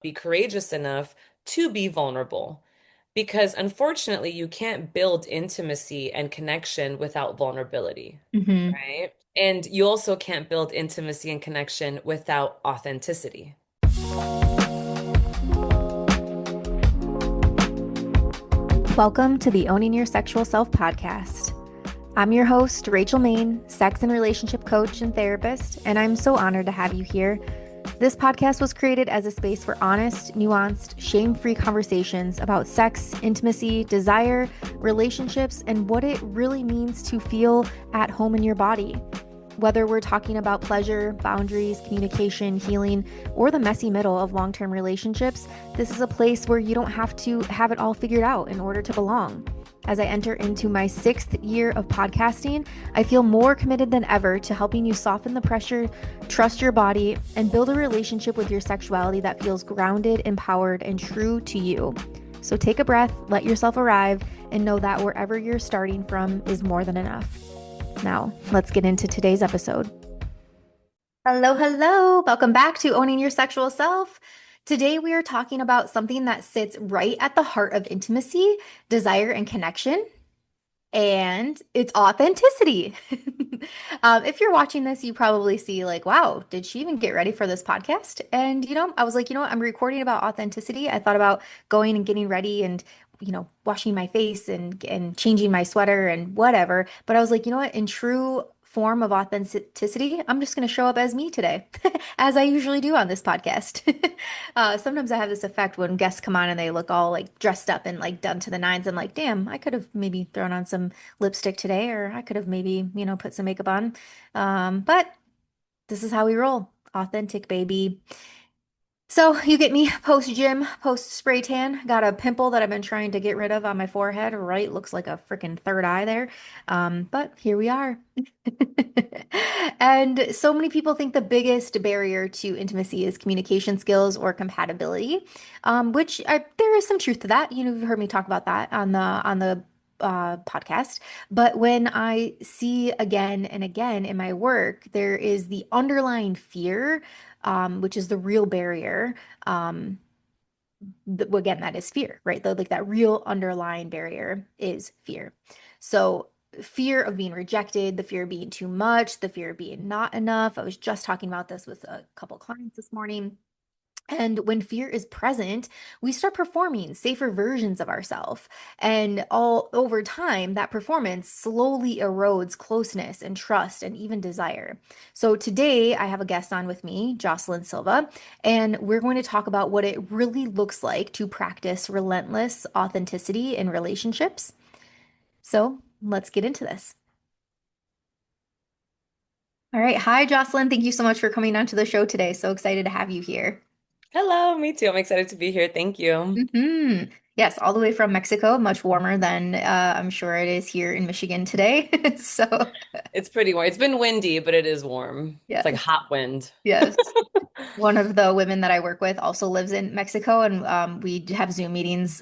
be courageous enough to be vulnerable. Because unfortunately, you can't build intimacy and connection without vulnerability, Hmm. right? And you also can't build intimacy and connection without authenticity. Welcome to the Owning Your Sexual Self podcast. I'm your host, Rachel Main, sex and relationship coach and therapist, and I'm so honored to have you here. This podcast was created as a space for honest, nuanced, shame free conversations about sex, intimacy, desire, relationships, and what it really means to feel at home in your body. Whether we're talking about pleasure, boundaries, communication, healing, or the messy middle of long term relationships, this is a place where you don't have to have it all figured out in order to belong. As I enter into my 6th year of podcasting, I feel more committed than ever to helping you soften the pressure, trust your body, and build a relationship with your sexuality that feels grounded, empowered, and true to you. So take a breath, let yourself arrive, and know that wherever you're starting from is more than enough. Now, let's get into today's episode. Hello, hello. Welcome back to Owning Your Sexual Self. Today, we are talking about something that sits right at the heart of intimacy, desire, and connection, and it's authenticity. If you're watching this, you probably see, like, wow, did she even get ready for this podcast? And, I was like, what? I'm recording about authenticity. I thought about going and getting ready and washing my face and changing my sweater and whatever. But I was like, what? In true form of authenticity, I'm just going to show up as me today, as I usually do on this podcast. Sometimes I have this effect when guests come on and they look all like dressed up and like done to the nines. I'm like, damn, I could have maybe thrown on some lipstick today, or I could have maybe, put some makeup on. But this is how we roll. Authentic, baby. So you get me post gym, post spray tan. Got a pimple that I've been trying to get rid of on my forehead, right? Looks like a freaking third eye there. But here we are. And so many people think the biggest barrier to intimacy is communication skills or compatibility, there is some truth to that. You've heard me talk about that on the podcast. But when I see again and again in my work, there is the underlying fear, which is the real barrier. Um, Again, that is fear, right? Like that real underlying barrier is fear. So, fear of being rejected, the fear of being too much, the fear of being not enough. I was just talking about this with a couple clients this morning. And when fear is present, we start performing safer versions of ourselves. And all over time, that performance slowly erodes closeness and trust and even desire. So today, I have a guest on with me, Jocelyn Silva, and we're going to talk about what it really looks like to practice relentless authenticity in relationships. So let's get into this. All right. Hi, Jocelyn. Thank you so much for coming onto the show today. So excited to have you here. Hello, me too. I'm excited to be here. Thank you. Yes, all the way from Mexico, much warmer than I'm sure it is here in Michigan today. So, It's pretty warm. It's been windy, but it is warm. It's like yes, hot wind. yes. One of the women that I work with also lives in Mexico, and we have Zoom meetings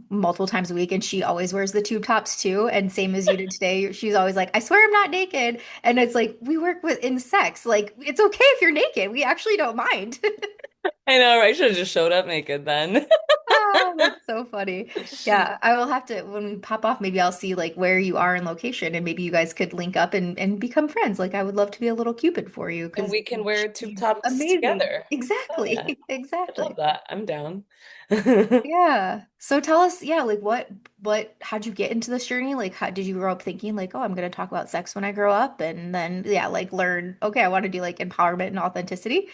multiple times a week, and she always wears the tube tops too. And same as you did today, she's always like, "I swear I'm not naked," and it's like we work with in sex, like it's okay if you're naked. We actually don't mind. I know, right? I should have just showed up naked then. Oh, that's so funny. Yeah, I will have to, when we pop off, maybe I'll see like where you are in location and maybe you guys could link up and become friends. Like I would love to be a little Cupid for you And because we can wear tube she's tops amazing. together. Oh yeah, Exactly. I'd love Exactly. that. I'm down. Yeah. So tell us, yeah, like how'd you get into this journey? Like how did you grow up thinking like, oh, I'm gonna talk about sex when I grow up and then yeah, like learn, okay, I want to do like empowerment and authenticity.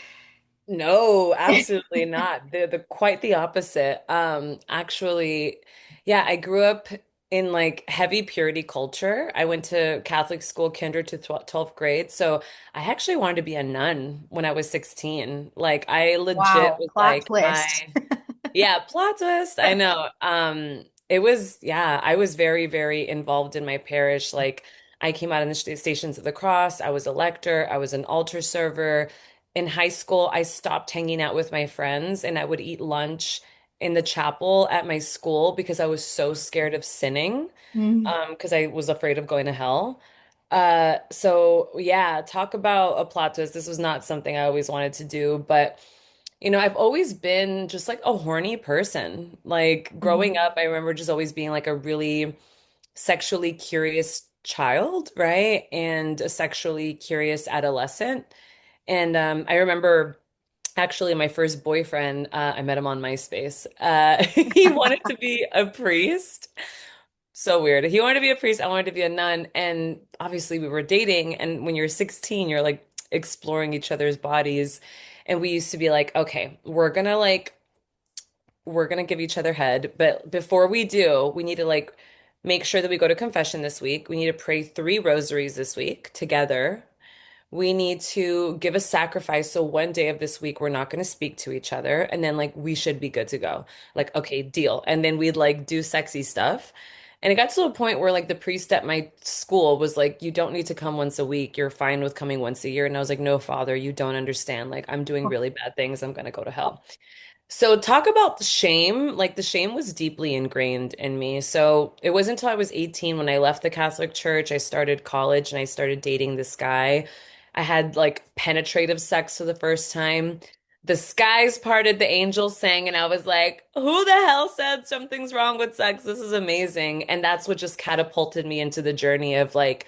No, absolutely not. They're quite the opposite. Actually, yeah, I grew up in like heavy purity culture. I went to Catholic school, kinder to 12th grade. So I actually wanted to be a nun when I was 16. Like I legit Wow, was plot like twist. yeah, plot twist. I know. It was, yeah, I was very, very involved in my parish. Like, I came out in the Stations of the Cross. I was a lector. I was an altar server. In high school, I stopped hanging out with my friends and I would eat lunch in the chapel at my school because I was so scared of sinning, Mm. because I was afraid of going to hell. So yeah, talk about a plot twist. This was not something I always wanted to do, but I've always been just like a horny person. Like growing Mhm. up, I remember just always being like a really sexually curious child, right? And a sexually curious adolescent. And I remember actually my first boyfriend, I met him on MySpace. He wanted to be a priest. So weird. He wanted to be a priest, I wanted to be a nun. And obviously we were dating. And when you're 16, you're like exploring each other's bodies. And we used to be like, okay, we're gonna give each other head, but before we do, we need to like make sure that we go to confession this week. We need to pray 3 rosaries this week together. We need to give a sacrifice. So one day of this week, we're not going to speak to each other. And then, like, we should be good to go. Like, okay, deal. And then we'd like do sexy stuff. And it got to a point where, like, the priest at my school was like, you don't need to come once a week. You're fine with coming once a year. And I was like, no, Father, you don't understand. Like, I'm doing really bad things. I'm going to go to hell. So talk about the shame. Like the shame was deeply ingrained in me. So it wasn't until I was 18 when I left the Catholic Church, I started college and I started dating this guy. I had like penetrative sex for the first time. The skies parted, the angels sang, and I was like, who the hell said something's wrong with sex? This is amazing. And that's what just catapulted me into the journey of like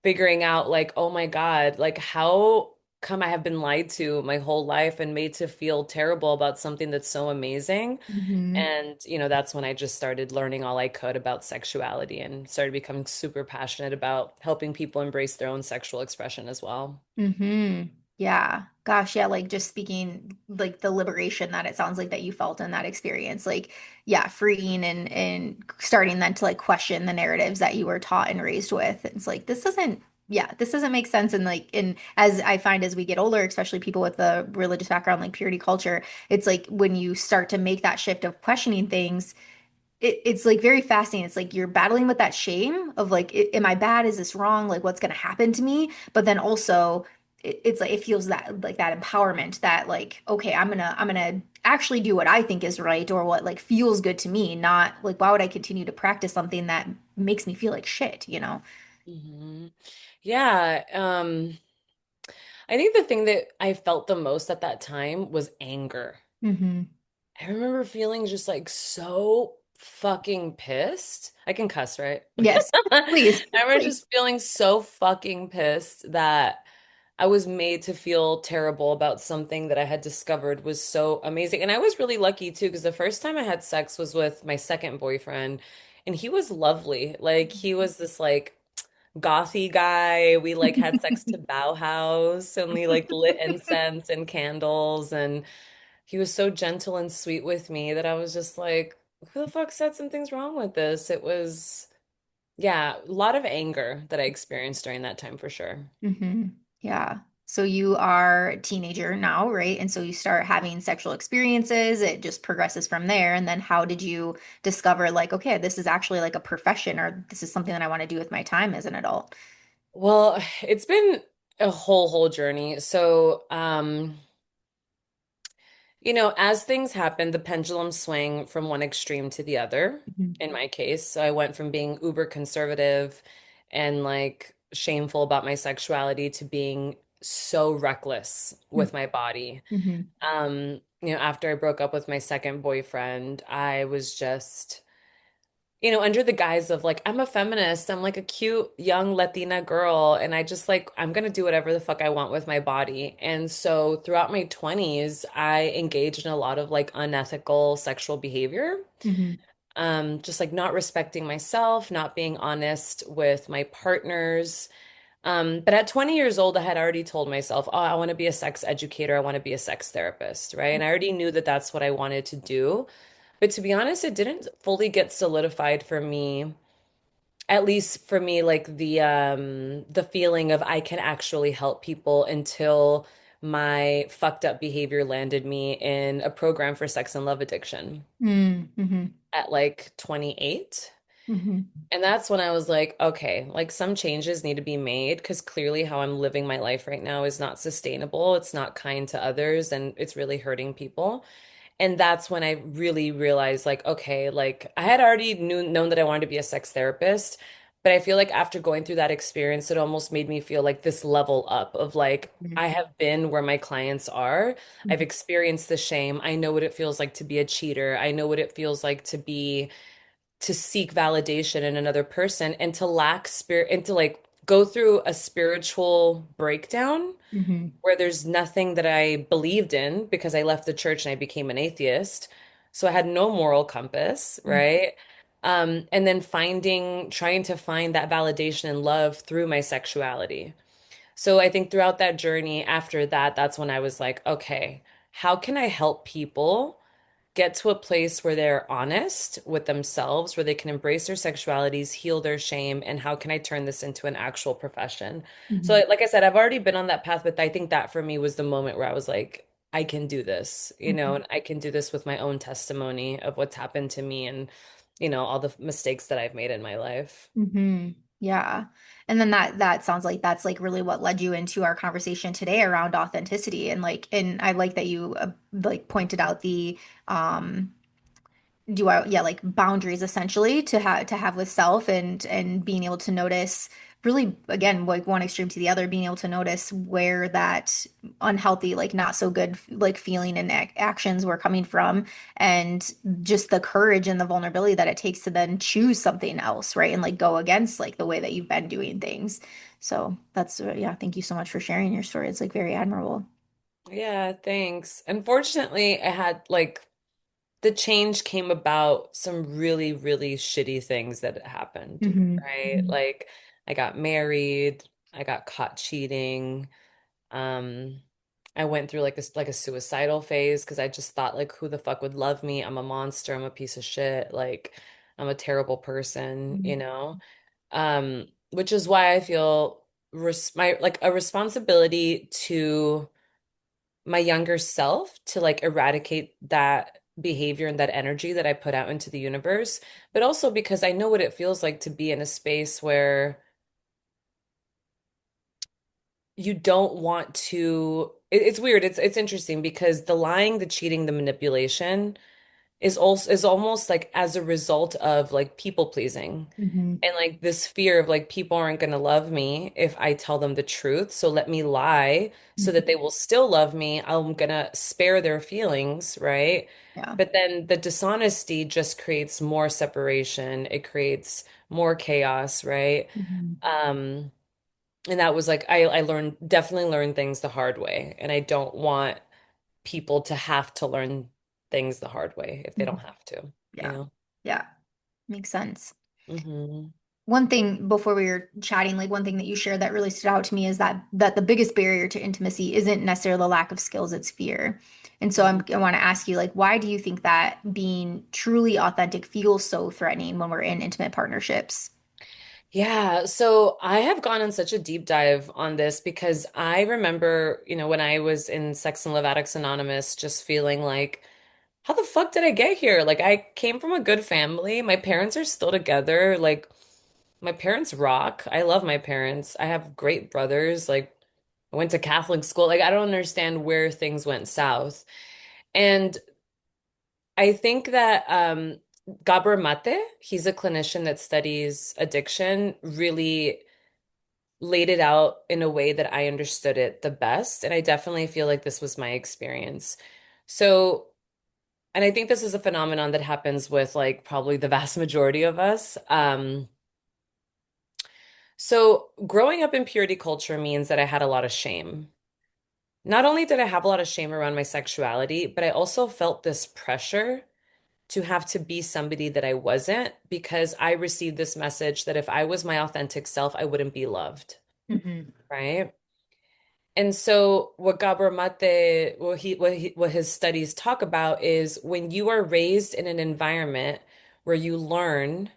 figuring out like, oh my God, like how come I have been lied to my whole life and made to feel terrible about something that's so amazing? Mhm. And, that's when I just started learning all I could about sexuality and started becoming super passionate about helping people embrace their own sexual expression as well. Mm-hmm. Yeah. Gosh, yeah, like just speaking like the liberation that it sounds like that you felt in that experience. Like, yeah, freeing and starting then to like question the narratives that you were taught and raised with. It's like this doesn't yeah, this doesn't make sense. And like and as I find as we get older, especially people with a religious background like purity culture, it's like when you start to make that shift of questioning things it's like very fascinating. It's like you're battling with that shame of like, am I bad? Is this wrong? Like, what's going to happen to me? But then also, it's like it feels that like that empowerment that like, okay, I'm gonna actually do what I think is right or what like feels good to me. Not like why would I continue to practice something that makes me feel like shit, you know? Hmm. Yeah. I think the thing that I felt the most at that time was anger. Mm-hmm. I remember feeling just like so fucking pissed. I can cuss, right? Yes, I please, remember please. just feeling so fucking pissed that I was made to feel terrible about something that I had discovered was so amazing. And I was really lucky too, because the first time I had sex was with my second boyfriend, and he was lovely. Like he was this like gothy guy. We like had sex to Bauhaus and we like lit incense and candles and he was so gentle and sweet with me that I was just like, who the fuck said something's wrong with this? It was, yeah, a lot of anger that I experienced during that time for sure. Hmm. Yeah. So you are a teenager now, right? And so you start having sexual experiences. It just progresses from there. And then how did you discover like, okay, this is actually like a profession or this is something that I want to do with my time as an adult? Well, it's been a whole journey. So, as things happen, the pendulum swing from one extreme to the other, Mhm. in my case. So I went from being uber conservative and like shameful about my sexuality to being so reckless with my body. Mhm. After I broke up with my second boyfriend, I was just, under the guise of like, I'm a feminist, I'm like a cute young Latina girl, and I just like, I'm gonna do whatever the fuck I want with my body. And so throughout my 20s, I engaged in a lot of like unethical sexual behavior. Mhm. Just like not respecting myself, not being honest with my partners. But at 20 years old, I had already told myself, oh, I want to be a sex educator. I want to be a sex therapist, right? And I already knew that that's what I wanted to do. But to be honest, it didn't fully get solidified for me, at least for me, like the feeling of I can actually help people until my fucked up behavior landed me in a program for sex and love addiction Mhm. Mhm. at like 28. Mhm. And that's when I was like, okay, like some changes need to be made because clearly how I'm living my life right now is not sustainable. It's not kind to others and it's really hurting people. And that's when I really realized like, okay, like I had already known that I wanted to be a sex therapist, But I feel like after going through that experience, it almost made me feel like this level up of like, I have been where my clients are. I've Mhm. experienced the shame. I know what it feels like to be a cheater. I know what it feels like to seek validation in another person and to lack spirit and to like go through a spiritual breakdown Mhm. where there's nothing that I believed in because I left the church and I became an atheist. So I had no moral compass, Mhm. right? And then trying to find that validation and love through my sexuality. So I think throughout that journey, after that, that's when I was like, okay, how can I help people get to a place where they're honest with themselves, where they can embrace their sexualities, heal their shame, and how can I turn this into an actual profession? So, Mhm. like I said, I've already been on that path, but I think that for me was the moment where I was like, I can do this, Mhm. and I can do this with my own testimony of what's happened to me and, all the mistakes that I've made in my life. Mhm. Yeah. And then that sounds like that's like really what led you into our conversation today around authenticity and I like that you like pointed out the um do I yeah like boundaries essentially to have with self and being able to notice really again like one extreme to the other being able to notice where that unhealthy like not so good like feeling and actions were coming from and just the courage and the vulnerability that it takes to then choose something else right and like go against like the way that you've been doing things so that's yeah thank you so much for sharing your story it's like very admirable. Yeah, thanks. Unfortunately, I had like the change came about some really, really shitty things that had happened, Hmm. right? Like I got married, I got caught cheating. Um, I went through like a suicidal phase because I just thought like who the fuck would love me? I'm a monster, I'm a piece of shit, like I'm a terrible person. Which is why I feel my like a responsibility to my younger self to like eradicate that behavior and that energy that I put out into the universe, but also because I know what it feels like to be in a space where you don't want to it's weird. It's interesting because the lying, the cheating, the manipulation is almost like as a result of like people pleasing. Hmm. And like this fear of like people aren't going to love me if I tell them the truth. So let me lie so that they will still love me. I'm going to spare their feelings, right? Yeah. But then the dishonesty just creates more separation. It creates more chaos, right? Hmm. Um, and that was like I definitely learned things the hard way. And I don't want people to have to learn things the hard way if they Hmm. don't have to, you Yeah. know? Yeah. Makes sense. Hmm. One thing before we were chatting, like one thing that you shared that really stood out to me is that the biggest barrier to intimacy isn't necessarily the lack of skills, it's fear. And so I want to ask you, like, why do you think that being truly authentic feels so threatening when we're in intimate partnerships? Yeah, so I have gone on such a deep dive on this because I remember, when I was in Sex and Love Addicts Anonymous, just feeling like, how the fuck did I get here? Like, I came from a good family. My parents are still together. Like, my parents rock. I love my parents. I have great brothers. Like, I went to Catholic school. Like, I don't understand where things went south. And I think that Gabor Mate, he's a clinician that studies addiction, really laid it out in a way that I understood it the best. And I definitely feel like this was my experience. So, and I think this is a phenomenon that happens with like probably the vast majority of us. So growing up in purity culture means that I had a lot of shame. Not only did I have a lot of shame around my sexuality, but I also felt this pressure to have to be somebody that I wasn't because I received this message that if I was my authentic self, I wouldn't be loved, Hmm. right? And so what Gabor Mate, what his studies talk about is when you are raised in an environment where you learn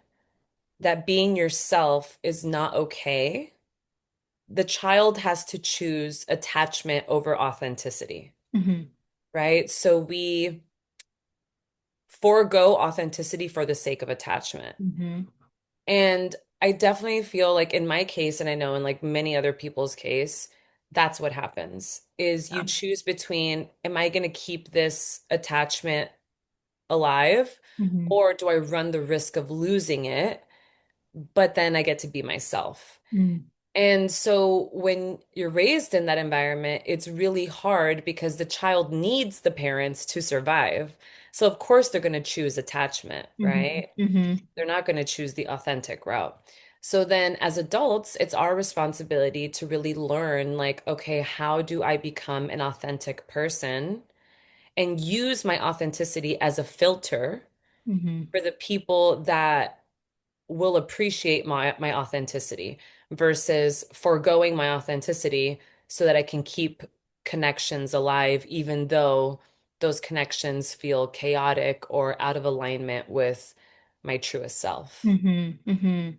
that being yourself is not okay, the child has to choose attachment over authenticity, Hmm. right? So we forego authenticity for the sake of attachment. Hmm. And I definitely feel like in my case, and I know in like many other people's case, that's what happens is you Yeah. choose between, am I going to keep this attachment alive Hmm. or do I run the risk of losing it? but then I get to be myself. Mm. And so when you're raised in that environment, it's really hard because the child needs the parents to survive. So of course they're going to choose attachment, Hmm. right? Hmm. They're not going to choose the authentic route. So then as adults, it's our responsibility to really learn like, okay, how do I become an authentic person and use my authenticity as a filter Hmm. for the people that will appreciate my authenticity versus foregoing my authenticity so that I can keep connections alive, even though those connections feel chaotic or out of alignment with my truest self. Hmm. Hmm.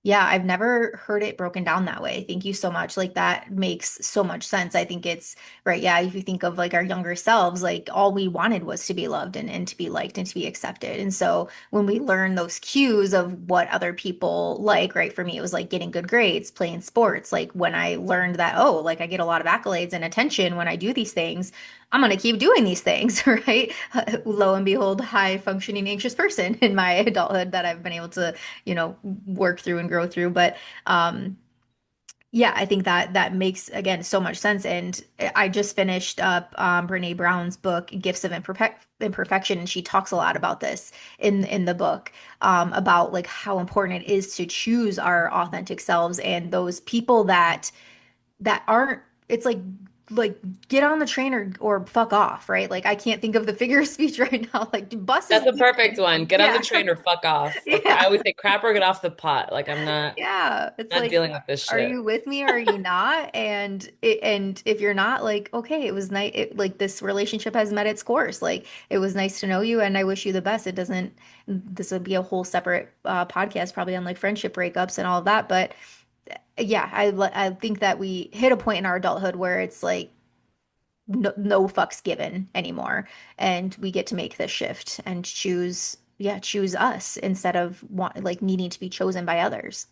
Yeah, I've never heard it broken down that way. Thank you so much. Like that makes so much sense. I think it's right. Yeah, if you think of like our younger selves, like all we wanted was to be loved and to be liked and to be accepted. And so when we learn those cues of what other people like, right, for me, it was like getting good grades, playing sports. Like when I learned that, oh, like I get a lot of accolades and attention when I do these things, I'm going to keep doing these things, right? Lo and behold, high functioning anxious person in my adulthood that I've been able to work through and grow through. But um, yeah, I think that that makes again so much sense. And I just finished up Brene Brown's book, Gifts of Imperfection, and she talks a lot about this in the book about like how important it is to choose our authentic selves and those people that aren't. It's like get on the train or fuck off, right? Like I can't think of the figure of speech right now. Like bus is That's a perfect leaving. one. Get on the Yeah. train or fuck off. Or I Yeah. always say crap or get off the pot. Like I'm not Yeah, it's not like, dealing with this are shit. you with me or are you not? And if you're not, like, okay, it was nice. Like this relationship has met its course. Like it was nice to know you, and I wish you the best. It doesn't. This would be a whole separate podcast, probably on like friendship breakups and all of that. But yeah, I think that we hit a point in our adulthood where it's like no fucks given anymore, and we get to make this shift and choose. Yeah, choose us instead of like needing to be chosen by others.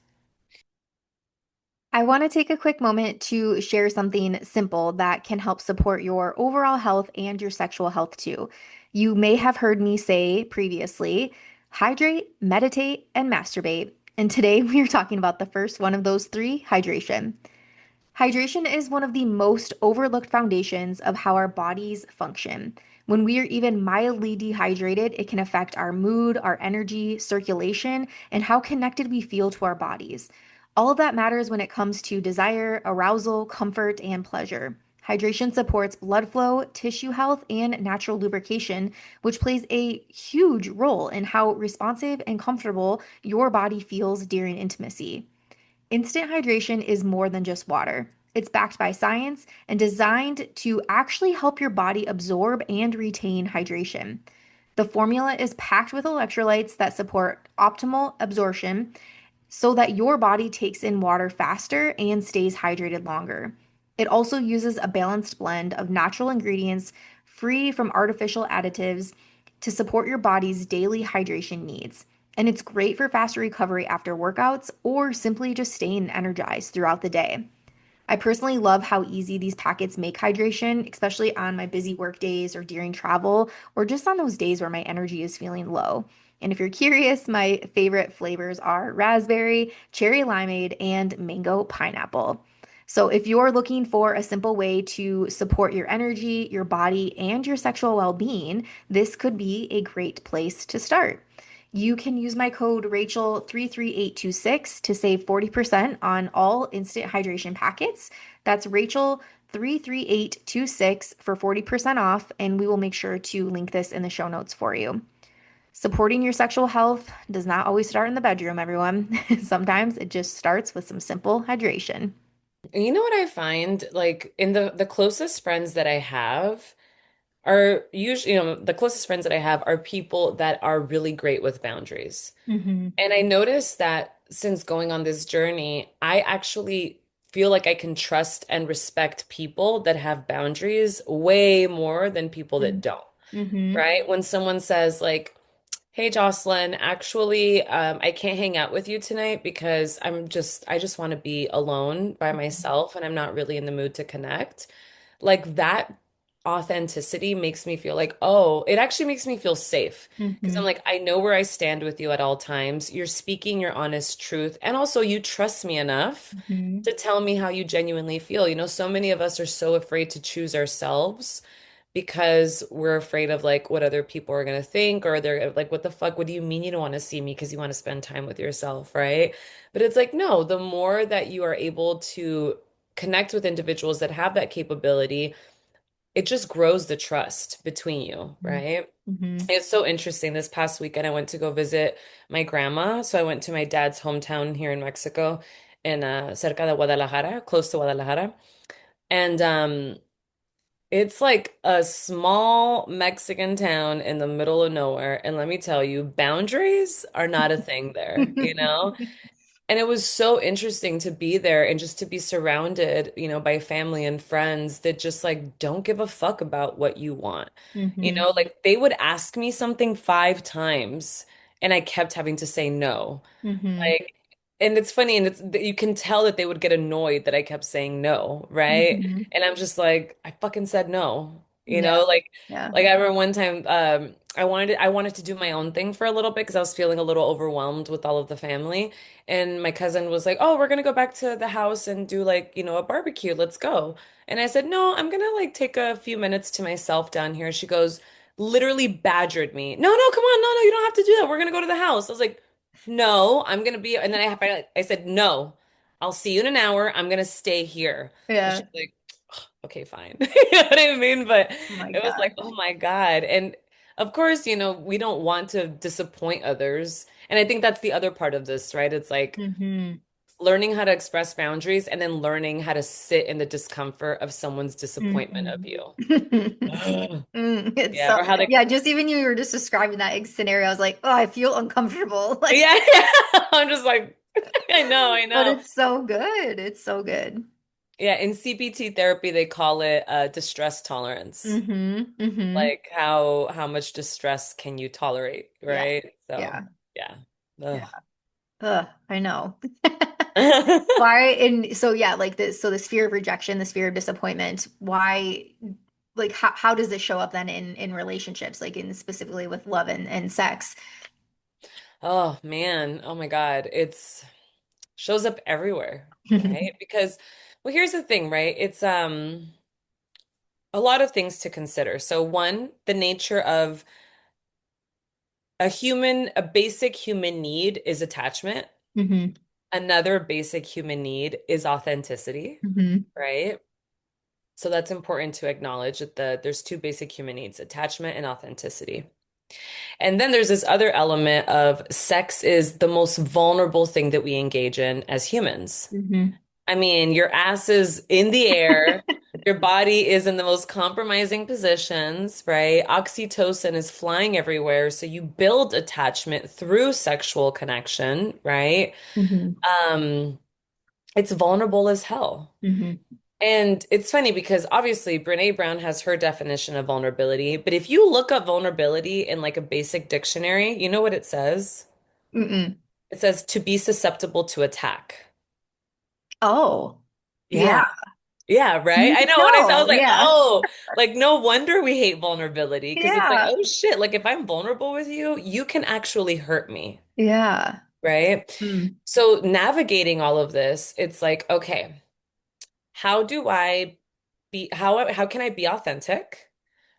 I want to take a quick moment to share something simple that can help support your overall health and your sexual health too. You may have heard me say previously hydrate, meditate, and masturbate. And today we are talking about the first one of those three, hydration. Hydration is one of the most overlooked foundations of how our bodies function. When we are even mildly dehydrated, it can affect our mood, our energy, circulation, and how connected we feel to our bodies. All of that matters when it comes to desire, arousal, comfort, and pleasure. Hydration supports blood flow, tissue health, and natural lubrication, which plays a huge role in how responsive and comfortable your body feels during intimacy. Instant hydration is more than just water. It's backed by science and designed to actually help your body absorb and retain hydration. The formula is packed with electrolytes that support optimal absorption so that your body takes in water faster and stays hydrated longer. It also uses a balanced blend of natural ingredients free from artificial additives to support your body's daily hydration needs. And it's great for faster recovery after workouts or simply just staying energized throughout the day. I personally love how easy these packets make hydration, especially on my busy work days or during travel, or just on those days where my energy is feeling low. And if you're curious, my favorite flavors are raspberry, cherry limeade, and mango pineapple. So if you're looking for a simple way to support your energy, your body, and your sexual well-being, this could be a great place to start. You can use my code Rachel33826 to save 40% on all instant hydration packets. That's Rachel33826 for 40% off, and we will make sure to link this in the show notes for you. Supporting your sexual health does not always start in the bedroom, everyone. Sometimes it just starts with some simple hydration. And you know what I find? Like in the closest friends that I have are usually, the closest friends that I have are people that are really great with boundaries. Hmm. And I noticed that since going on this journey, I actually feel like I can trust and respect people that have boundaries way more than people that don't, Hmm. right? When someone says like, "Hey Jocelyn, actually, I can't hang out with you tonight because I just want to be alone by myself and I'm not really in the mood to connect." Like that authenticity makes me feel like, oh, it actually makes me feel safe. Because I'm Mm-hmm. like, I know where I stand with you at all times. You're speaking your honest truth. And also, you trust me enough Mm-hmm. to tell me how you genuinely feel. So many of us are so afraid to choose ourselves because we're afraid of like what other people are going to think, or they're like, what the fuck? What do you mean you don't want to see me because you want to spend time with yourself, right? But it's like, no, the more that you are able to connect with individuals that have that capability, it just grows the trust between you, right? Mm-hmm. It's so interesting. This past weekend, I went to go visit my grandma. So I went to my dad's hometown here in Mexico, in cerca de Guadalajara, close to Guadalajara. And it's like a small Mexican town in the middle of nowhere. And let me tell you, boundaries are not a thing there, you know? And it was so interesting to be there and just to be surrounded, by family and friends that just like don't give a fuck about what you want. Mm-hmm. Like they would ask me something 5 times and I kept having to say no. Mm-hmm. Like, and it's funny, and it's you can tell that they would get annoyed that I kept saying no, right? Mm-hmm. And I'm just like, I fucking said no. Yeah. Yeah. Like I remember one time, I wanted to do my own thing for a little bit because I was feeling a little overwhelmed with all of the family. And my cousin was like, "Oh, we're gonna go back to the house and do like, a barbecue. Let's go." And I said, "No, I'm gonna like take a few minutes to myself down here." She goes, literally badgered me. "No, no, come on, no, no, you don't have to do that. We're gonna go to the house." I was like, "No, I'm gonna be," and then I said, "No, I'll see you in an hour. I'm gonna stay here." And Yeah. she's like, "Okay, fine." You know what I mean? But Oh my it was like, gosh. oh my God. And of course, we don't want to disappoint others. And I think that's the other part of this, right? It's like Mm-hmm. learning how to express boundaries and then learning how to sit in the discomfort of someone's disappointment of Mm-hmm. you. Ugh. It's Yeah, so or how to, yeah, just even you were just describing that scenario, I was like, oh, I feel uncomfortable. Like, yeah, yeah. I'm just like, I know, I but know. it's so good. It's so good. Yeah, in CBT therapy, they call it distress tolerance. Mm-hmm. Mm-hmm. Like how much distress can you tolerate, Yeah. right? So, Yeah. yeah. Yeah. Ugh. Ugh, I know. Why and so yeah, like this so this fear of rejection, this fear of disappointment, why like how does this show up then in relationships, like in specifically with love and sex? Oh man, oh my God. It's shows up everywhere, right? Because well, here's the thing, right? It's a lot of things to consider. So one, the nature of a basic human need is attachment. Hmm. Another basic human need is authenticity, Hmm. right? So that's important to acknowledge that there's two basic human needs, attachment and authenticity. And then there's this other element of sex is the most vulnerable thing that we engage in as humans. Hmm. I mean, your ass is in the air, your body is in the most compromising positions, right? Oxytocin is flying everywhere, so you build attachment through sexual connection, right? Hmm. Um, it's vulnerable as hell. Hmm. And it's funny because obviously Brene Brown has her definition of vulnerability, but if you look up vulnerability in like a basic dictionary, you know what it says? Mm-mm. It says to be susceptible to attack. Oh, yeah. Yeah. Yeah, right. Good I to know when I saw, I was know. like, Yeah. oh, like no wonder we hate vulnerability because it's like, Yeah. oh shit, like if I'm vulnerable with you, you can actually hurt me, Yeah. right? Mm. So navigating all of this, it's like, okay, how do I how can I be authentic?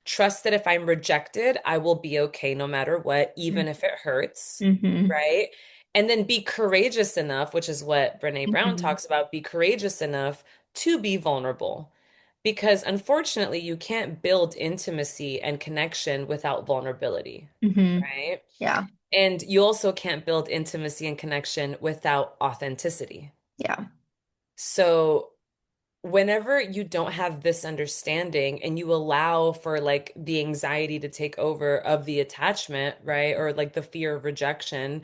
Trust that if I'm rejected, I will be okay no matter what, even if it hurts, Mm-hmm. right? And then be courageous enough, which is what Brene Brown Hmm. talks about, be courageous enough to be vulnerable. Because unfortunately, you can't build intimacy and connection without vulnerability, Hmm. right? Yeah. And you also can't build intimacy and connection without authenticity. Yeah. So whenever you don't have this understanding and you allow for like the anxiety to take over of the attachment, right? Or like the fear of rejection,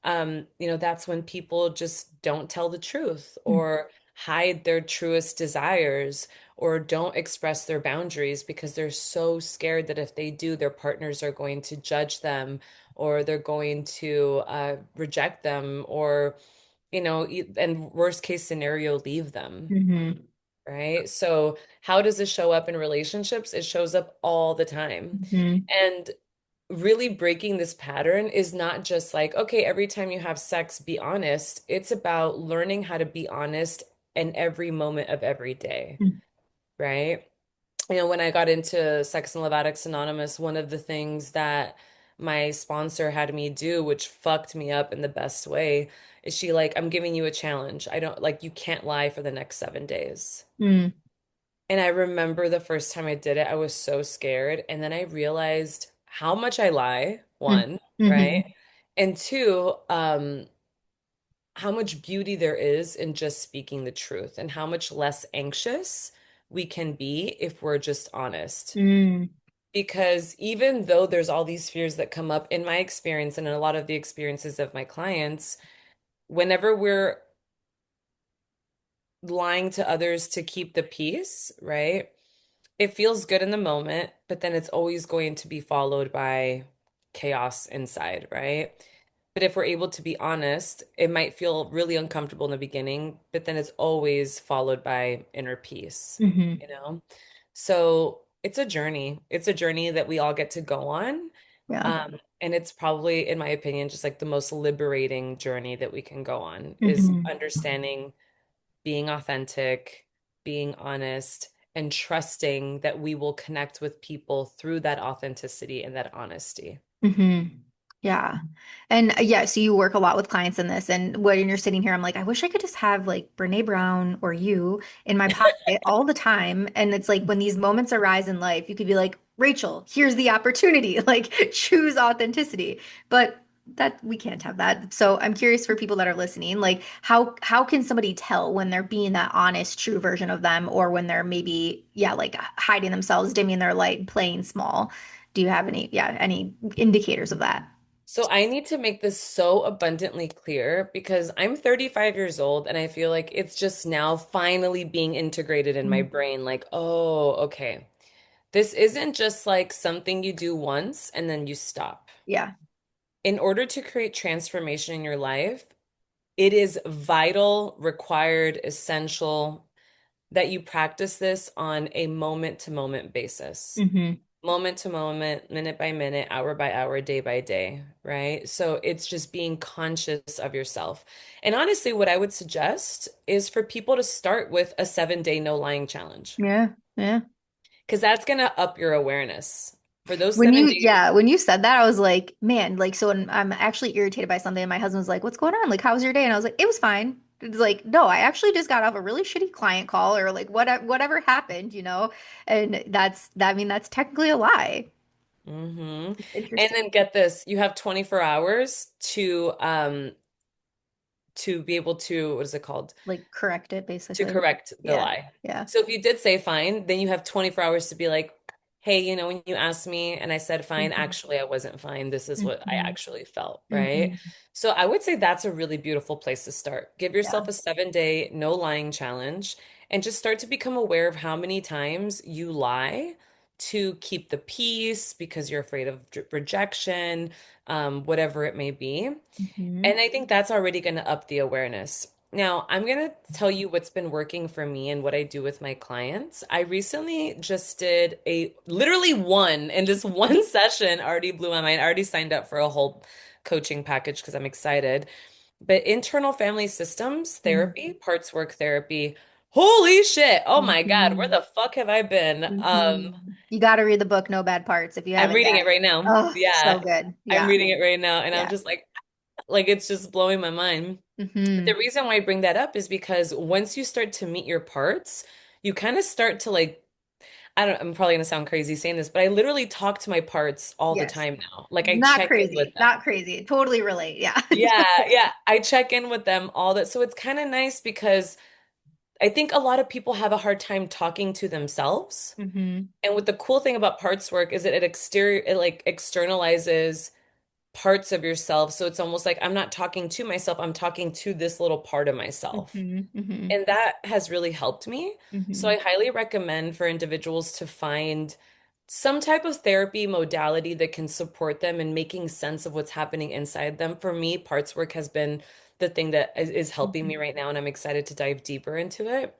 that's when people just don't tell the truth or hide their truest desires or don't express their boundaries because they're so scared that if they do, their partners are going to judge them or they're going to reject them or, and worst case scenario, leave them. Hmm. right? So how does this show up in relationships? It shows up all the time. Hmm. And really breaking this pattern is not just like, okay, every time you have sex, be honest. It's about learning how to be honest in every moment of every day, right? When I got into Sex and Love Addicts Anonymous, one of the things that my sponsor had me do, which fucked me up in the best way, is she like, I'm giving you a challenge. I don't like, you can't lie for the next 7 days. Mm. And I remember the first time I did it, I was so scared. And then I realized how much I lie, Mm. one, Hmm. right? And two, how much beauty there is in just speaking the truth and how much less anxious we can be if we're just honest. Mm. Because even though there's all these fears that come up in my experience and in a lot of the experiences of my clients, whenever we're lying to others to keep the peace, right? It feels good in the moment, but then it's always going to be followed by chaos inside, right? But if we're able to be honest, it might feel really uncomfortable in the beginning, but then it's always followed by inner peace, Hmm. you know? So it's a journey. It's a journey that we all get to go on. Yeah. And it's probably, in my opinion, just like the most liberating journey that we can go on is Hmm. understanding, being authentic, being honest, and trusting that we will connect with people through that authenticity and that honesty. Hmm. Yeah. And yeah, so you work a lot with clients in this. And when you're sitting here, I'm like, I wish I could just have like Brene Brown or you in my pocket all the time. And it's like when these moments arise in life, you could be like, Rachel, here's the opportunity. Like choose authenticity. But that we can't have that. So I'm curious for people that are listening, like how can somebody tell when they're being that honest, true version of them, or when they're maybe, yeah, like hiding themselves, dimming their light, playing small? Do you have any, yeah, any indicators of that? So I need to make this so abundantly clear because I'm 35 years old and I feel like it's just now finally being integrated in my Mm. brain. Like, oh, okay. This isn't just like something you do once and then you stop. Yeah. In order to create transformation in your life, it is vital, required, essential that you practice this on a moment to moment basis. Hmm. Moment to moment, minute by minute, hour by hour, day by day, right? So it's just being conscious of yourself. And honestly, what I would suggest is for people to start with a 7 day no lying challenge, Yeah. Yeah. because that's going to up your awareness. For those When 7 days, when you said that, I was like, man, like, so when I'm actually irritated by something, and my husband was like, what's going on? Like, how was your day? And I was like, it was fine. It's like, no, I actually just got off a really shitty client call or like whatever happened, you know? And I mean, that's technically a lie. hmm It's And interesting. then get this, you have 24 hours to be able to, what is it called? Like, correct it, To basically. correct the Yeah. lie. Yeah. So if you did say fine, then you have 24 hours to be like, hey, when you asked me and I said fine, Hmm. actually I wasn't fine. This is what I Hmm. actually felt, right? Hmm. So I would say that's a really beautiful place to start. Give Yeah. yourself a 7 day no lying challenge and just start to become aware of how many times you lie to keep the peace because you're afraid of rejection, whatever it may be. Hmm. And I think that's already going to up the awareness. Now, I'm going to tell you what's been working for me and what I do with my clients. I recently just did a literally one, and this one session already blew my mind. I already signed up for a whole coaching package because I'm excited. But internal family systems therapy, parts work therapy. Holy shit. Oh my God, where Hmm. the fuck have I been? Hmm. You got to read the book No Bad Parts if you I'm haven't reading it yet. right now. Oh, so Yeah, good. I'm Yeah. reading it right now, and I'm Yeah. just like it's just blowing my mind. But the Hmm. reason why I bring that up is because once you start to meet your parts, you kind of start to like, I'm probably gonna sound crazy saying this, but I literally talk to my parts all the Yes. time now. Like I Not check in with crazy. them. Not crazy. Totally relate. Yeah. Yeah, yeah. I check in with them all that. So it's kind of nice because I think a lot of people have a hard time talking to themselves. Hmm. And what the cool thing about parts work is that it like externalizes parts of yourself. So it's almost like I'm not talking to myself, I'm talking to this little part of myself. Hmm. Hmm. And that has really helped me. So Hmm. I highly recommend for individuals to find some type of therapy modality that can support them in making sense of what's happening inside them. For me, parts work has been the thing that is helping me right now, and I'm excited to dive deeper into it.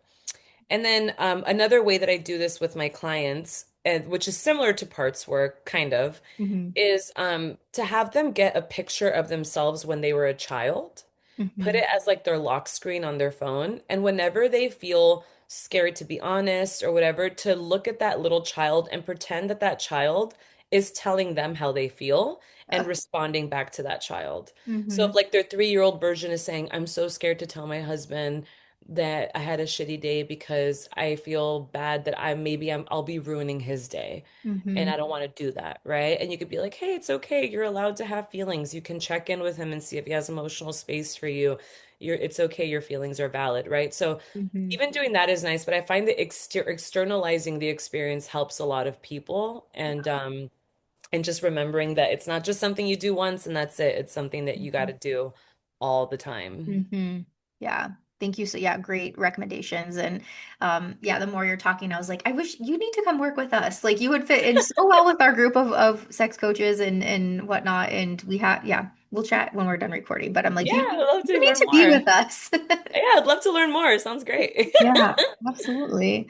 And then another way that I do this with my clients, and which is similar to parts work, kind of, Hmm. is to have them get a picture of themselves when they were a child, put Hmm. it as like their lock screen on their phone, and whenever they feel scared to be honest or whatever, to look at that little child and pretend that that child is telling them how they feel and responding back to that child. So if Hmm. like their 3-year-old version is saying, I'm so scared to tell my husband that I had a shitty day because I feel bad that I'll be ruining his day. And Hmm. I don't want to do that, right? And you could be like, hey, it's okay. You're allowed to have feelings. You can check in with him and see if he has emotional space for you. It's okay. Your feelings are valid, right? So Hmm. even doing that is nice, but I find that externalizing the experience helps a lot of people. And just remembering that it's not just something you do once and that's it. It's something that you got Hmm. to do all the time. Hmm. Yeah. Thank you. So yeah, great recommendations. And yeah, the more you're talking, I was like, I wish you need to come work with us. Like you would fit in so well with our group of sex coaches and whatnot. And yeah, we'll chat when we're done recording. But I'm like, Yeah, you I'd love to you need learn to be more. with us. Yeah, I'd love to learn more. Sounds great. Yeah, absolutely.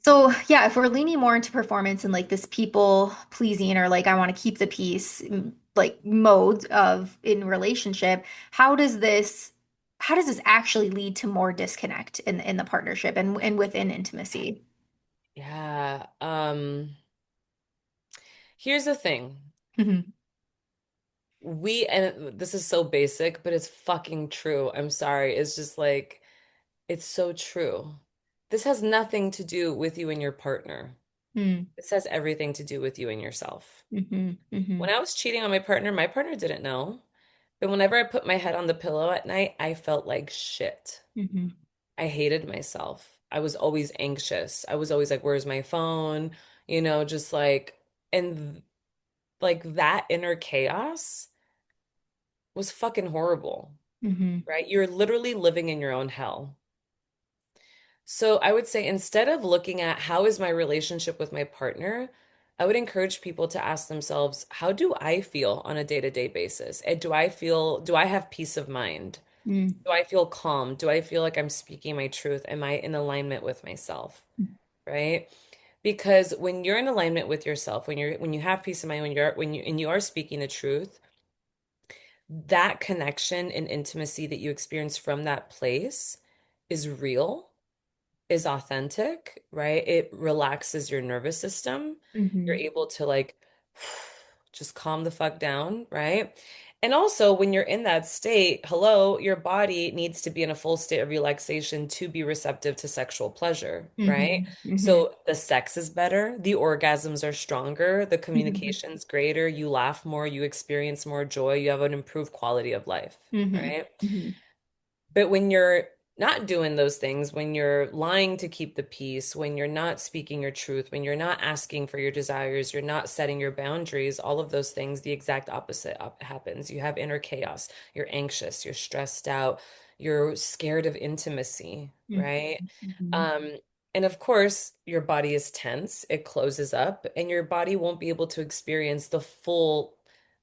So, yeah, if we're leaning more into performance and like this people pleasing or like I want to keep the peace like mode of in relationship, how does this actually lead to more disconnect in the partnership and within intimacy? Yeah. Here's the thing. Hmm. And this is so basic, but it's fucking true. I'm sorry. It's just like, it's so true. This has nothing to do with you and your partner. Hmm. This has everything to do with you and yourself. Hmm. Hmm. When I was cheating on my partner didn't know. But whenever I put my head on the pillow at night, I felt like shit. Hmm. I hated myself. I was always anxious. I was always like, where's my phone? Just like, and like that inner chaos was fucking horrible, Hmm. right? You're literally living in your own hell. So I would say instead of looking at how is my relationship with my partner, I would encourage people to ask themselves, how do I feel on a day-to-day basis? And do I have peace of mind? Hmm. Do I feel calm? Do I feel like I'm speaking my truth? Am I in alignment with myself? Right? Because when you're in alignment with yourself, when you have peace of mind, when you are speaking the truth, that connection and intimacy that you experience from that place is real, is authentic, right? It relaxes your nervous system. You're Hmm. able to like just calm the fuck down, right? And also, when you're in that state, hello, your body needs to be in a full state of relaxation to be receptive to sexual pleasure, right? Hmm. Hmm. So the sex is better, the orgasms are stronger, the Hmm. communication's greater, you laugh more, you experience more joy, you have an improved quality of life, Hmm. right? Hmm. But when you're not doing those things, when you're lying to keep the peace, when you're not speaking your truth, when you're not asking for your desires, you're not setting your boundaries, all of those things, the exact opposite happens. You have inner chaos. You're anxious, you're stressed out, you're scared of intimacy, Hmm. right? Hmm. Um, and of course, your body is tense, it closes up, and your body won't be able to experience the full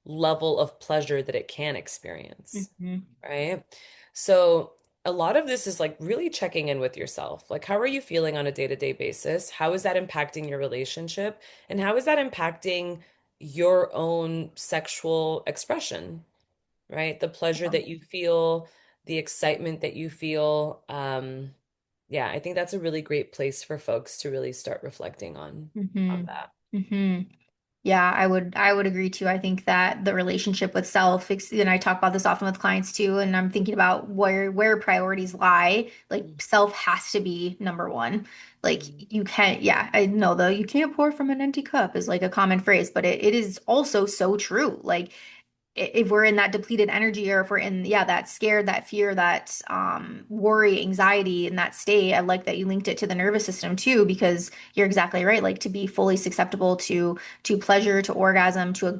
level of pleasure that it can experience, Hmm. right? So, a lot of this is like really checking in with yourself. Like, how are you feeling on a day-to-day basis? How is that impacting your relationship? And how is that impacting your own sexual expression, right? The pleasure that you feel, the excitement that you feel. Yeah, I think that's a really great place for folks to really start reflecting on Hmm. that. Hmm. Yeah, I would agree too. I think that the relationship with self, and I talk about this often with clients too, and I'm thinking about where priorities lie. Like self has to be number one. Like Mhm. you can't, yeah, I know though, you can't pour from an empty cup is like a common phrase, but it is also so true. Like if we're in that depleted energy or if we're in yeah that scared that fear that worry anxiety in that state. I like that you linked it to the nervous system too because you're exactly right, like to be fully susceptible to pleasure, to orgasm, to a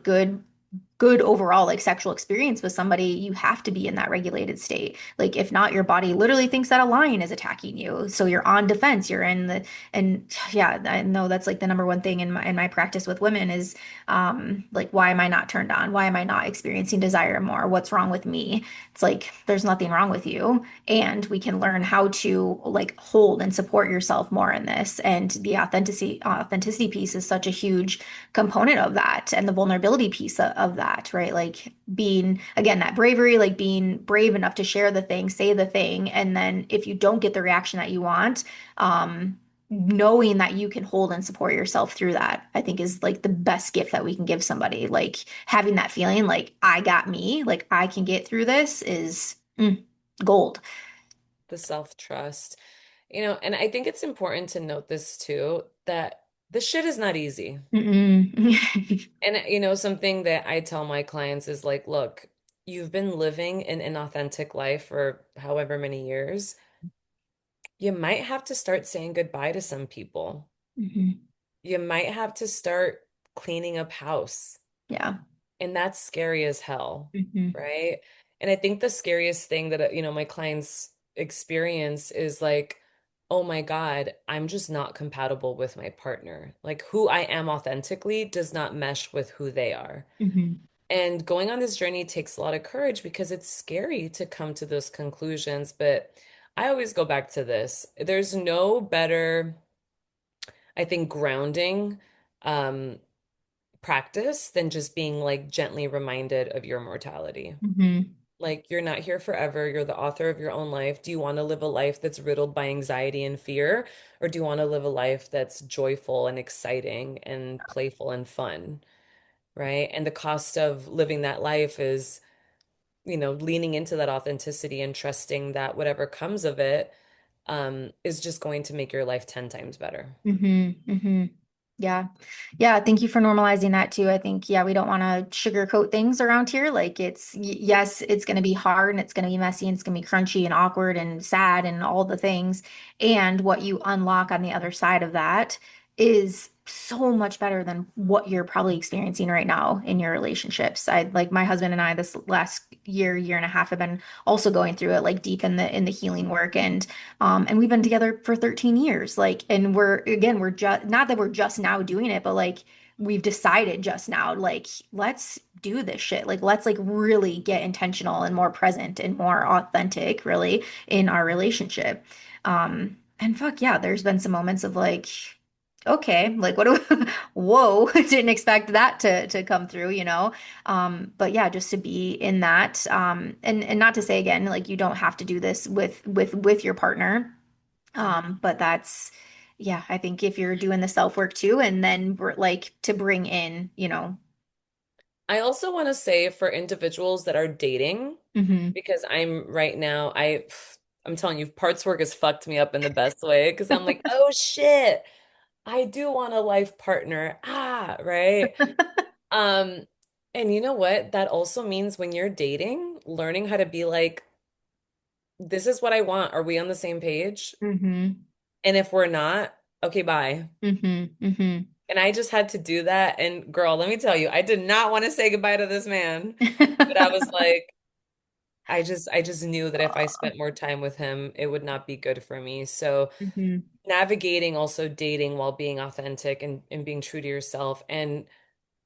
good overall like sexual experience with somebody, you have to be in that regulated state. Like if not, your body literally thinks that a lion is attacking you. So you're on defense. You're in the and yeah, I know that's like the number one thing in my practice with women is like why am I not turned on? Why am I not experiencing desire more? What's wrong with me? It's like there's nothing wrong with you. And we can learn how to like hold and support yourself more in this. And the authenticity piece is such a huge component of that and the vulnerability piece of that, right? Like being, again, that bravery, like being brave enough to share the thing, say the thing. And then if you don't get the reaction that you want, knowing that you can hold and support yourself through that, I think is like the best gift that we can give somebody. Like having that feeling like I got me, like I can get through this is gold. The self-trust. And I think it's important to note this too, that this shit is not easy. Mm-mm. And something that I tell my clients is like, look, you've been living an inauthentic life for however many years. You might have to start saying goodbye to some people. Mhm. You might have to start cleaning up house. Yeah. And that's scary as hell, Hmm. right? And I think the scariest thing that, my clients experience is like, oh my God, I'm just not compatible with my partner. Like who I am authentically does not mesh with who they are. Hmm. And going on this journey takes a lot of courage because it's scary to come to those conclusions. But I always go back to this. There's no better, I think, grounding um, practice than just being like gently reminded of your mortality. Hmm. Like, you're not here forever. You're the author of your own life. Do you want to live a life that's riddled by anxiety and fear? Or do you want to live a life that's joyful and exciting and playful and fun? Right. And the cost of living that life is leaning into that authenticity and trusting that whatever comes of it is just going to make your life 10 times better. Hmm. Hmm. Yeah. Yeah. Thank you for normalizing that too. I think, yeah, we don't want to sugarcoat things around here. Like yes, it's going to be hard and it's going to be messy and it's going to be crunchy and awkward and sad and all the things. And what you unlock on the other side of that is so much better than what you're probably experiencing right now in your relationships. I like my husband and I this last year and a half have been also going through it like deep in the healing work and we've been together for 13 years. Like, and we're just, not that we're just now doing it, but like, we've decided just now, like, let's do this shit. Like, let's like really get intentional and more present and more authentic, really, in our relationship. And fuck yeah, there's been some moments of like, okay, like what do whoa, didn't expect that to come through, you know? But yeah, just to be in that, and not to say again, like you don't have to do this with your partner. But that's yeah, I think if you're doing the self work too, and then like to bring in, you know. I also want to say for individuals that are dating, Hmm. because I'm right now, I'm telling you, parts work has fucked me up in the best way because I'm like, oh shit, I do want a life partner. Right? Um, and you know what? That also means when you're dating, learning how to be like, this is what I want. Are we on the same page? Hmm. And if we're not, okay, bye. Hmm. Hmm. And I just had to do that. And girl, let me tell you, I did not want to say goodbye to this man, but I was like, I just knew that if I spent more time with him, it would not be good for me. So Hmm. navigating also dating while being authentic and being true to yourself and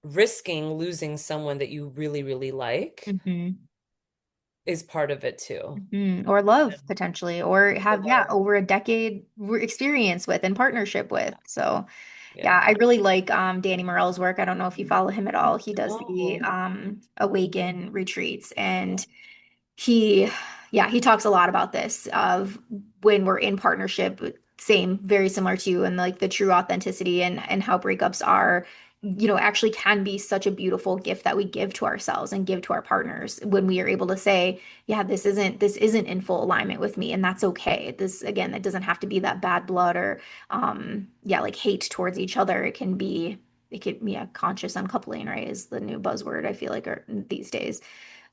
risking losing someone that you really, really like Hmm. is part of it too. Or love potentially, or Or have, yeah, love. over a decade experience with and partnership with. So, yeah, Yeah. I really like Danny Morell's work. I don't know if you follow him at all. He does the No. Awaken retreats, and he yeah, he talks a lot about this of when we're in partnership, same, very similar to you, and like the true authenticity and how breakups are, you know, actually can be such a beautiful gift that we give to ourselves and give to our partners when we are able to say, yeah, this isn't in full alignment with me, and that's okay. This again, it doesn't have to be that bad blood or yeah, like hate towards each other. It could be a conscious uncoupling, right? Is the new buzzword I feel like are these days.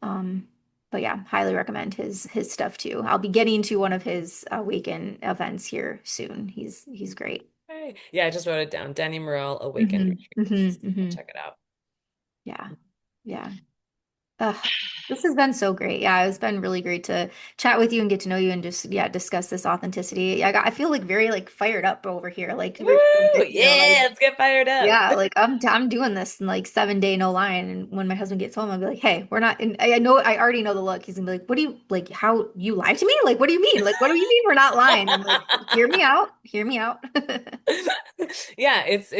Um, but yeah, highly recommend his stuff too. I'll be getting to one of his weekend events here soon. He's great. Okay. Yeah, I just wrote it down. Danny Morel, Awaken Hmm. Hmm. Retreats. I'll Hmm. check it out. Yeah. Yeah. Ugh, this has been so great. Yeah, it's been really great to chat with you and get to know you and just yeah, discuss this authenticity. Yeah, I feel like very like fired up over here. Like Woo! like Yeah, let's get fired up. yeah, like I'm doing this in like 7 day no line. And when my husband gets home, I'll be like, hey, we're not and I know I already know the look. He's gonna be like, what do you like how you lied to me? Like, what do you mean? Like, what do you mean we're not lying? I'm like, hear me out, hear me out. Yeah, it's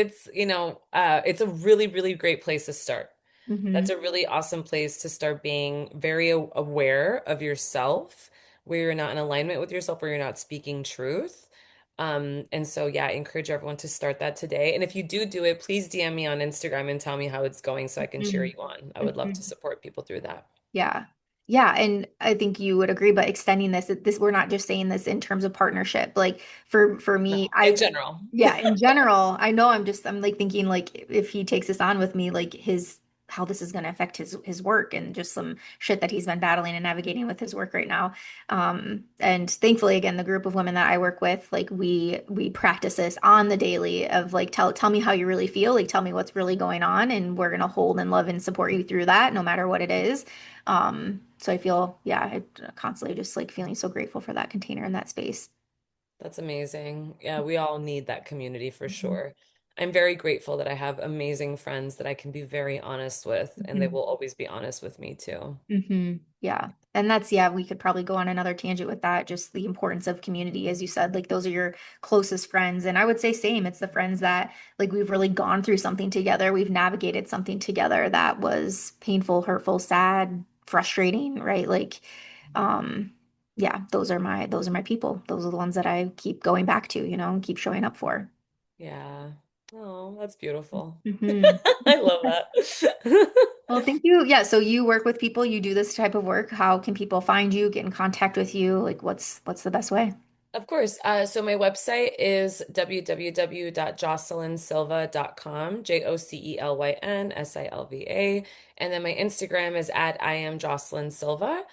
a really, really great place to start. That's Hmm. a really awesome place to start being very aware of yourself, where you're not in alignment with yourself, where you're not speaking truth. And so, yeah, I encourage everyone to start that today. And if you do it, please DM me on Instagram and tell me how it's going so I can cheer Hmm. you on. I would love to Hmm. support people through that. Yeah. Yeah, and I think you would agree, but extending this we're not just saying this in terms of partnership. Like for No, me, in I general. yeah, in general, I know I'm like thinking like if he takes this on with me, like his how this is going to affect his work and just some shit that he's been battling and navigating with his work right now. And thankfully again, the group of women that I work with, like we practice this on the daily of like tell me how you really feel, like tell me what's really going on and we're going to hold and love and support you through that no matter what it is. So I feel, yeah, I constantly just like feeling so grateful for that container and that space. That's amazing. Yeah, we all need that community for Mhm. sure. I'm very grateful that I have amazing friends that I can be very honest with, and they Mhm. will always be honest with me too. Yeah. And that's, yeah, we could probably go on another tangent with that, just the importance of community, as you said, like those are your closest friends. And I would say same, it's the friends that like we've really gone through something together. We've navigated something together that was painful, hurtful, sad, frustrating, right? Like, um, yeah, those are my people. Those are the ones that I keep going back to, and keep showing up for. Yeah. Oh, that's beautiful. Hmm. I love that. Well, thank you. Yeah, so you work with people, you do this type of work. How can people find you, get in contact with you? Like what's the best way? Of course. So my website is www.jocelynsilva.com, JOCELYNSILVA. And then my Instagram is at I am Jocelyn Silva.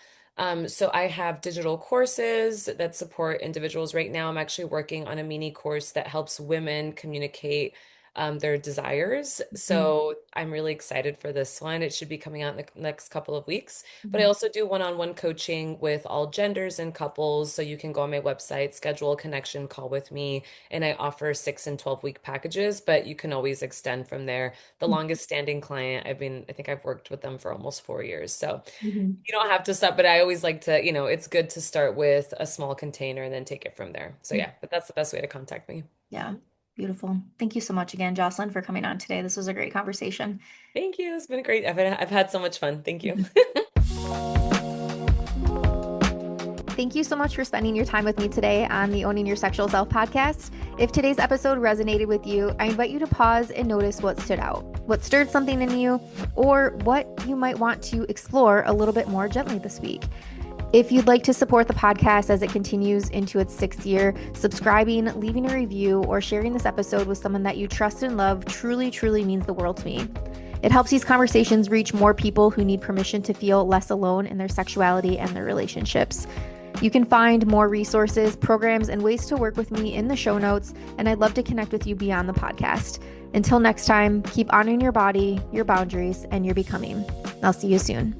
So I have digital courses that support individuals. Right now, I'm actually working on a mini course that helps women communicate their desires. Mhm. So I'm really excited for this one. It should be coming out in the next couple of weeks. But I Mhm. also do one-on-one coaching with all genders and couples. So you can go on my website, schedule a connection call with me, and I offer 6 and 12 week packages, but you can always extend from there. The longest standing client, I think I've worked with them for almost 4 years. So Mhm. you don't have to stop, but I always like to, it's good to start with a small container and then take it from there. So yeah, but that's the best way to contact me. Yeah, beautiful. Thank you so much again, Jocelyn, for coming on today. This was a great conversation. Thank you. It's been great. I've had so much fun. Thank you. Thank you so much for spending your time with me today on the Owning Your Sexual Self podcast. If today's episode resonated with you, I invite you to pause and notice what stood out, what stirred something in you, or what you might want to explore a little bit more gently this week. If you'd like to support the podcast as it continues into its 6th year, subscribing, leaving a review, or sharing this episode with someone that you trust and love truly, truly means the world to me. It helps these conversations reach more people who need permission to feel less alone in their sexuality and their relationships. You can find more resources, programs, and ways to work with me in the show notes, and I'd love to connect with you beyond the podcast. Until next time, keep honoring your body, your boundaries, and your becoming. I'll see you soon.